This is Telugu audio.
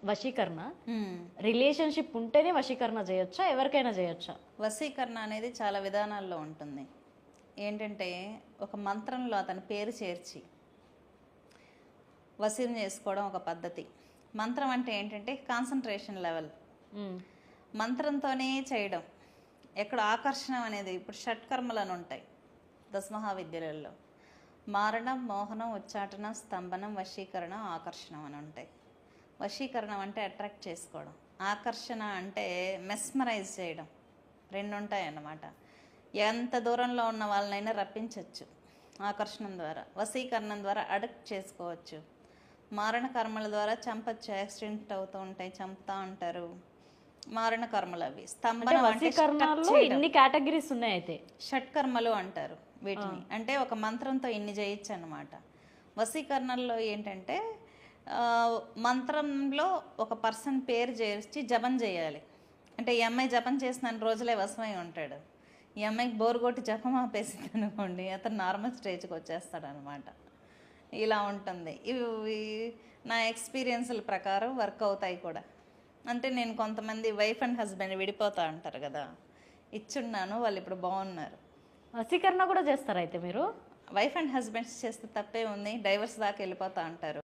వశీకరణ రిలేషన్షిప్ ఉంటేనే వశీకరణ చేయొచ్చా, ఎవరికైనా చేయొచ్చా? వశీకరణ అనేది చాలా విధానాల్లో ఉంటుంది. ఏంటంటే ఒక మంత్రంలో అతని పేరు చేర్చి వశీం చేసుకోవడం ఒక పద్ధతి. మంత్రం అంటే ఏంటంటే కాన్సన్ట్రేషన్ లెవెల్, మంత్రంతోనే చేయడం. ఎక్కడ ఆకర్షణ అనేది, ఇప్పుడు షట్కర్మలు అని ఉంటాయి దశమహావిద్యలలో. మారణం, మోహనం, ఉచ్చాటన, స్తంభనం, వశీకరణం, ఆకర్షణం అని ఉంటాయి. వశీకరణం అంటే అట్రాక్ట్ చేసుకోవడం, ఆకర్షణ అంటే మెస్మరైజ్ చేయడం. రెండు ఉంటాయి అన్నమాట. ఎంత దూరంలో ఉన్న వాళ్ళనైనా రప్పించవచ్చు ఆకర్షణం ద్వారా. వశీకరణం ద్వారా అడక్ట్ చేసుకోవచ్చు. మారణ కర్మల ద్వారా చంపచ్చు, యాక్సిడెంట్ అవుతూ ఉంటాయి, చంపుతూ ఉంటారు. మారణ కర్మలు అవి. స్తంభనం అంటే ఇన్ని కేటగిరీస్ ఉన్నాయి. అయితే షట్కర్మలు అంటారు వీటిని. అంటే ఒక మంత్రంతో ఇన్ని చేయొచ్చు అన్నమాట. వశీకరణలో ఏంటంటే మంత్రంలో ఒక పర్సన్ పేరు చేర్చి జపం చేయాలి. అంటే ఈ అమ్మాయి జపం చేసిన రోజులే వశమై ఉంటాడు. ఈ అమ్మాయికి బోరు కొట్టి జపం ఆపేసింది అనుకోండి, అతను నార్మల్ స్టేజ్కి వచ్చేస్తాడు అనమాట. ఇలా ఉంటుంది. ఇవి నా ఎక్స్పీరియన్స్ల ప్రకారం వర్క్ అవుతాయి కూడా. అంటే నేను కొంతమంది వైఫ్ అండ్ హస్బెండ్ విడిపోతా అంటారు కదా, ఇచ్చున్నాను, వాళ్ళు ఇప్పుడు బాగున్నారు. వశీకరణ కూడా చేస్తారు అయితే మీరు? వైఫ్ అండ్ హస్బెండ్స్ చేస్తే తప్పే ఉంది, డైవర్స్ దాకా వెళ్ళిపోతా అంటారు.